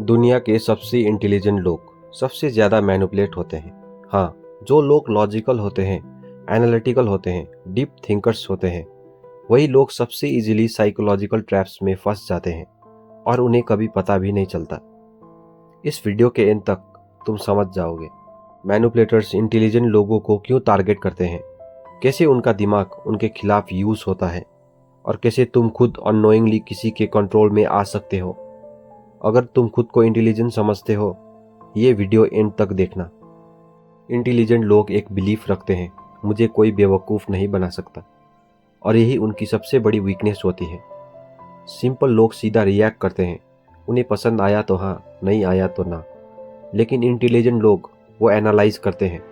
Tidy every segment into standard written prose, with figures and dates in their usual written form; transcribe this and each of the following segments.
दुनिया के सबसे इंटेलिजेंट लोग सबसे ज़्यादा मैनिपुलेट होते हैं। हाँ, जो लोग लॉजिकल होते हैं, एनालिटिकल होते हैं, डीप थिंकर्स होते हैं, वही लोग सबसे इजीली साइकोलॉजिकल ट्रैप्स में फंस जाते हैं और उन्हें कभी पता भी नहीं चलता। इस वीडियो के एंड तक तुम समझ जाओगे मैनिपुलेटर्स इंटेलिजेंट लोगों को क्यों टारगेट करते हैं, कैसे उनका दिमाग उनके खिलाफ यूज होता है और कैसे तुम खुद अननोइंगली किसी के कंट्रोल में आ सकते हो। अगर तुम खुद को इंटेलिजेंट समझते हो, ये वीडियो एंड तक देखना। इंटेलिजेंट लोग एक बिलीफ रखते हैं, मुझे कोई बेवकूफ़ नहीं बना सकता, और यही उनकी सबसे बड़ी वीकनेस होती है। सिंपल लोग सीधा रिएक्ट करते हैं, उन्हें पसंद आया तो हाँ, नहीं आया तो ना। लेकिन इंटेलिजेंट लोग वो एनालाइज करते हैं,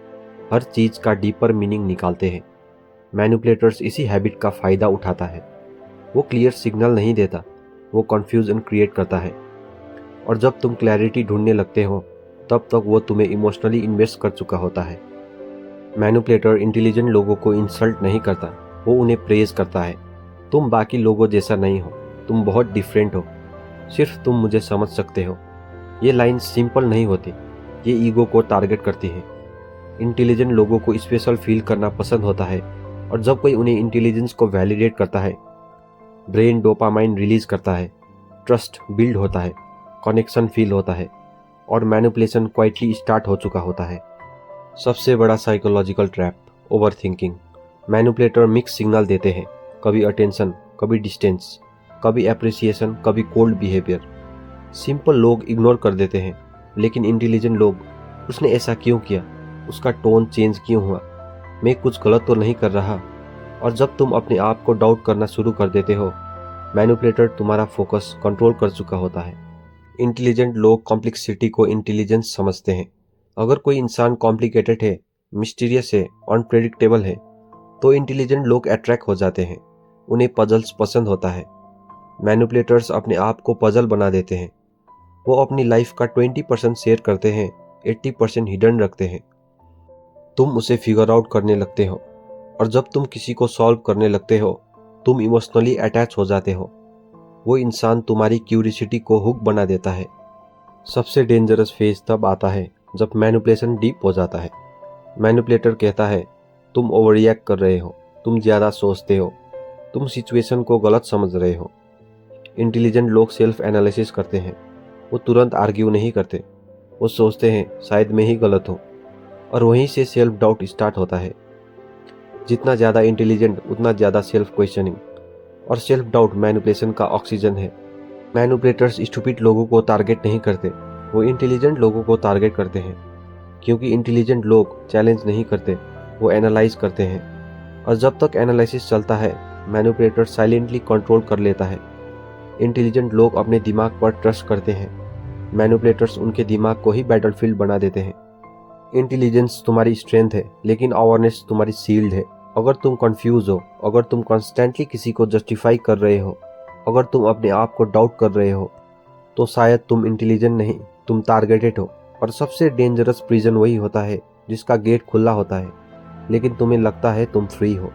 हर चीज़ का डीपर मीनिंग निकालते हैं। मैनिपुलेटर्स इसी हैबिट का फ़ायदा उठाता है। वो क्लियर सिग्नल नहीं देता, वो कन्फ्यूजन क्रिएट करता है, और जब तुम क्लैरिटी ढूंढने लगते हो तब तक वो तुम्हें इमोशनली इन्वेस्ट कर चुका होता है। मैनिपुलेटर इंटेलिजेंट लोगों को इंसल्ट नहीं करता, वो उन्हें प्रेज करता है। तुम बाकी लोगों जैसा नहीं हो, तुम बहुत डिफरेंट हो, सिर्फ तुम मुझे समझ सकते हो। ये लाइन सिंपल नहीं होती, ये ईगो को टारगेट करती है। इंटेलिजेंट लोगों को स्पेशल फील करना पसंद होता है, और जब कोई उन्हें इंटेलिजेंस को वैलिडेट करता है, ब्रेन डोपामाइन रिलीज करता है, ट्रस्ट बिल्ड होता है, कनेक्शन फील होता है, और मैनिपुलेशन क्वाइटली स्टार्ट हो चुका होता है। सबसे बड़ा psychological trap, over thinking. Manipulator mix signal देते हैं, कभी अटेंशन, कभी डिस्टेंस, कभी एप्रिसिएशन, कभी कोल्ड बिहेवियर। सिंपल लोग इग्नोर कर देते हैं, लेकिन इंटेलिजेंट लोग, उसने ऐसा क्यों किया, उसका टोन चेंज क्यों हुआ, मैं कुछ गलत तो नहीं कर रहा। और जब तुम अपने आप को डाउट करना शुरू कर देते हो, मैनिपुलेटर तुम्हारा फोकस कंट्रोल कर चुका होता है। इंटेलिजेंट लोग कॉम्प्लेक्सिटी को इंटेलिजेंस समझते हैं। अगर कोई इंसान कॉम्प्लिकेटेड है, मिस्टीरियस है, अनप्रेडिक्टेबल है, तो इंटेलिजेंट लोग अट्रैक्ट हो जाते हैं। उन्हें पजल्स पसंद होता है। मैनिपुलेटर्स अपने आप को पजल बना देते हैं। वो अपनी लाइफ का 20% शेयर करते हैं, 80% हिडन रखते हैं। तुम उसे फिगर आउट करने लगते हो, और जब तुम किसी को सॉल्व करने लगते हो, तुम इमोशनली अटैच हो जाते हो। वो इंसान तुम्हारी क्यूरियोसिटी को हुक बना देता है। सबसे डेंजरस फेज तब आता है जब मैनिपुलेशन डीप हो जाता है। मैनिपुलेटर कहता है, तुम ओवररिएक्ट कर रहे हो, तुम ज़्यादा सोचते हो, तुम सिचुएशन को गलत समझ रहे हो। इंटेलिजेंट लोग सेल्फ एनालिसिस करते हैं। वो तुरंत आर्ग्यू नहीं करते, वो सोचते हैं शायद मैं ही गलत हूँ, और वहीं से सेल्फ डाउट स्टार्ट होता है। जितना ज़्यादा इंटेलिजेंट, उतना ज़्यादा सेल्फ क्वेश्चनिंग, और सेल्फ डाउट मैनिपुलेशन का ऑक्सीजन है। मैनिपुलेटर्स स्टूपिड लोगों को टारगेट नहीं करते, वो इंटेलिजेंट लोगों को टारगेट करते हैं, क्योंकि इंटेलिजेंट लोग चैलेंज नहीं करते, वो एनालाइज करते हैं। और जब तक एनालिसिस चलता है, मैनिपुलेटर साइलेंटली कंट्रोल कर लेता है। इंटेलिजेंट लोग अपने दिमाग पर ट्रस्ट करते हैं, मैनिपुलेटर्स उनके दिमाग को ही बैटलफील्ड बना देते हैं। इंटेलिजेंस तुम्हारी स्ट्रेंथ है, लेकिन अवेयरनेस तुम्हारी शील्ड है। अगर तुम कंफ्यूज हो, अगर तुम कॉन्स्टेंटली किसी को जस्टिफाई कर रहे हो, अगर तुम अपने आप को डाउट कर रहे हो, तो शायद तुम इंटेलिजेंट नहीं, तुम टारगेटेड हो। और सबसे डेंजरस प्रिजन वही होता है जिसका गेट खुला होता है, लेकिन तुम्हें लगता है तुम फ्री हो।